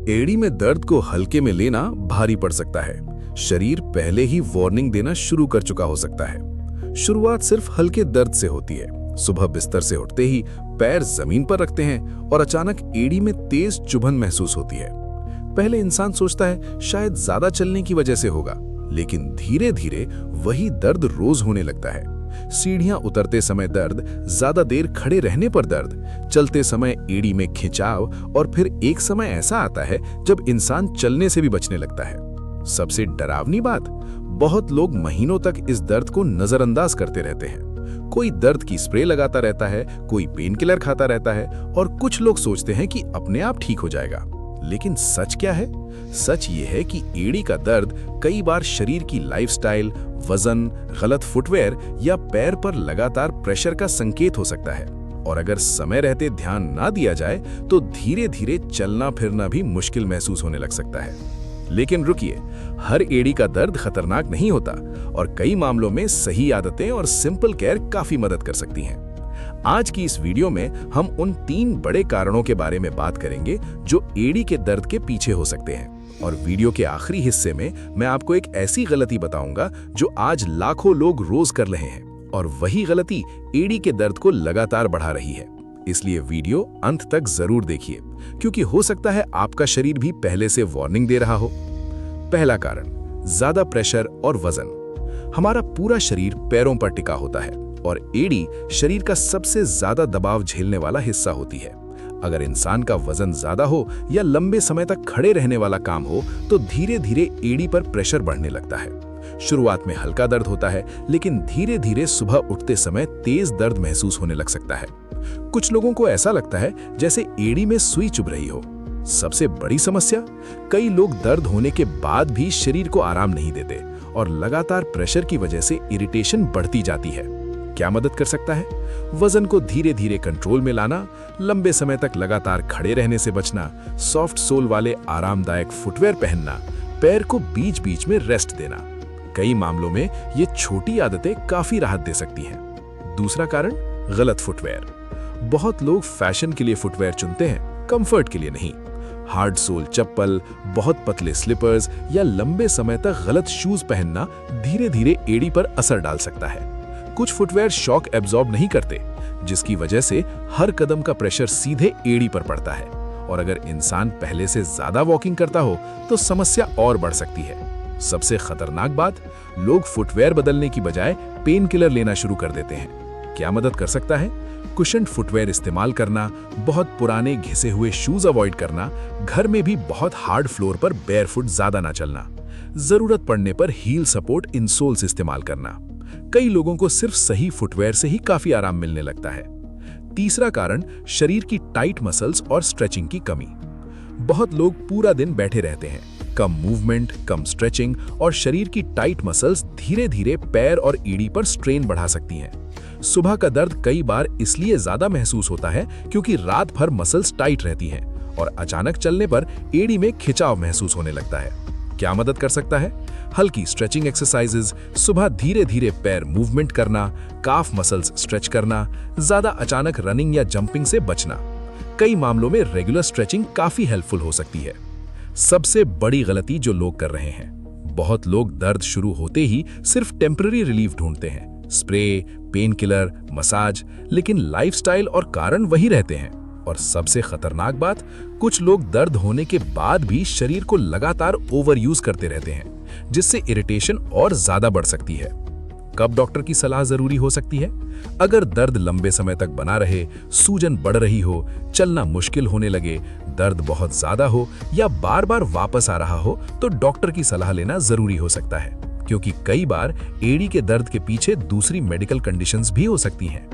एड़ी में दर्द को हल्के में लेना भारी पड़ सकता है। शरीर पहले ही वार्निंग देना शुरू कर चुका हो सकता है। शुरुआत सिर्फ हल्के दर्द से होती है। सुबह बिस्तर से उठते ही पैर जमीन पर रखते हैं और अचानक एड़ी में तेज चुभन महसूस होती है। पहले इंसान सोचता है शायद ज्यादा चलने की वजह से होगा, लेकिन धीरे धीरे वही दर्द रोज होने लगता है। सीढ़ियां उतरते समय दर्द, ज्यादा देर खड़े रहने पर दर्द, चलते समय एड़ी में खिंचाव और फिर एक समय ऐसा आता है जब इंसान चलने से भी बचने लगता है। सबसे डरावनी बात, बहुत लोग महीनों तक इस दर्द को नजरअंदाज करते रहते हैं। कोई दर्द की स्प्रे लगाता रहता है, कोई पेन किलर खाता रहता है और कुछ लोग सोचते हैं कि अपने आप ठीक हो जाएगा। लेकिन सच क्या है? सच ये है कि एड़ी का दर्द कई बार शरीर की लाइफस्टाइल, वजन, गलत फुटवेयर या पैर पर लगातार प्रेशर का संकेत हो सकता है। और अगर समय रहते ध्यान ना दिया जाए तो धीरे धीरे चलना फिरना भी मुश्किल महसूस होने लग सकता है। लेकिन रुकिए, हर एड़ी का दर्द खतरनाक नहीं होता और कई मामलों में सही आदतें और सिंपल केयर काफी मदद कर सकती हैं। आज की इस वीडियो में हम उन 3 बड़े कारणों के बारे में बात करेंगे जो एड़ी के दर्द के पीछे हो सकते हैं। और वीडियो के आखिरी हिस्से में मैं आपको एक ऐसी गलती बताऊंगा जो आज लाखों लोग रोज कर रहे हैं, और वही गलती एड़ी के दर्द को लगातार बढ़ा रही है। इसलिए वीडियो अंत तक जरूर देखिए, क्योंकि हो सकता है आपका शरीर भी पहले से वार्निंग दे रहा हो। पहला कारण, ज्यादा प्रेशर और वजन। हमारा पूरा शरीर पैरों पर टिका होता है और एड़ी शरीर का सबसे ज्यादा दबाव झेलने वाला हिस्सा होती है। अगर इंसान का वजन ज्यादा हो या लंबे समय तक खड़े रहने वाला काम हो तो धीरे धीरे एड़ी पर प्रेशर बढ़ने लगता है। शुरुआत में हल्का दर्द होता है, लेकिन धीरे धीरे सुबह उठते समय तेज दर्द महसूस होने लग सकता है। कुछ लोगों को ऐसा लगता है जैसे एड़ी में सुई चुभ रही हो। सबसे बड़ी समस्या, कई लोग दर्द होने के बाद भी शरीर को आराम नहीं देते और लगातार प्रेशर की वजह से इरिटेशन बढ़ती जाती है। क्या मदद कर सकता है? वजन को धीरे धीरे कंट्रोल में लाना, लंबे समय तक लगातार खड़े रहने से बचना, सॉफ्ट सोल वाले आरामदायक फुटवेयर पहनना, पैर को बीच बीच में रेस्ट देना। कई मामलों में ये छोटी आदतें काफी राहत दे सकती हैं। दूसरा कारण, गलत फुटवेयर। बहुत लोग फैशन के लिए फुटवेयर चुनते हैं, कंफर्ट के लिए नहीं। हार्ड सोल चप्पल, बहुत पतले स्लीपर्स या लंबे समय तक गलत शूज पहनना धीरे धीरे एड़ी पर असर डाल सकता है। कुछ फुटवेयर शॉक एब्जॉर्ब नहीं करते, जिसकी वजह से हर कदम का प्रेशर सीधे एड़ी पर पड़ता है। और अगर इंसान पहले से ज्यादा वॉकिंग करता हो तो समस्या और बढ़ सकती है। सबसे खतरनाक बात, लोग फुटवेयर बदलने की बजाय पेन किलर लेना शुरू कर देते हैं। क्या मदद कर सकता है? कुशन्ड फुटवेयर इस्तेमाल करना, बहुत पुराने घिसे हुए शूज अवॉइड करना, घर में भी बहुत हार्ड फ्लोर पर बेयरफुट ज्यादा ना चलना, जरूरत पड़ने पर हील सपोर्ट इंसोल्स इस्तेमाल करना। कई लोगों को सिर्फ सही फुटवेयर से ही काफी आराम मिलने लगता है। तीसरा कारण, शरीर की टाइट मसल्स और स्ट्रेचिंग की कमी। बहुत लोग पूरा दिन बैठे रहते हैं। कम मूवमेंट, कम स्ट्रेचिंग और शरीर की टाइट मसल्स धीरे धीरे पैर और एड़ी पर स्ट्रेन बढ़ा सकती हैं। सुबह का दर्द कई बार इसलिए ज्यादा महसूस होता है क्योंकि रात भर मसल्स टाइट रहती हैं और अचानक चलने पर एड़ी में खिंचाव महसूस होने लगता है। क्या मदद कर सकता है? हल्की स्ट्रेचिंग एक्सरसाइजेज, सुबह धीरे धीरे पैर मूवमेंट करना, काफ मसल्स स्ट्रेच करना, ज्यादा अचानक रनिंग या जंपिंग से बचना। कई मामलों में रेगुलर स्ट्रेचिंग काफी हेल्पफुल हो सकती है। सबसे बड़ी गलती जो लोग कर रहे हैं, बहुत लोग दर्द शुरू होते ही सिर्फ टेम्पररी रिलीफ ढूंढते हैं, स्प्रे, पेन किलर, मसाज, लेकिन लाइफस्टाइल और कारण वही रहते हैं। और सबसे खतरनाक बात, कुछ लोग दर्द होने के बाद भी शरीर को लगातार ओवर यूज करते रहते हैं, जिससे इरिटेशन और ज्यादा बढ़ सकती है। कब डॉक्टर की सलाह जरूरी हो सकती है? अगर दर्द लंबे समय तक बना रहे, सूजन बढ़ रही हो, चलना मुश्किल होने लगे, दर्द बहुत ज्यादा हो या बार बार वापस आ रहा हो तो डॉक्टर की सलाह लेना जरूरी हो सकता है, क्योंकि कई बार एड़ी के दर्द के पीछे दूसरी मेडिकल कंडीशंस भी हो सकती हैं।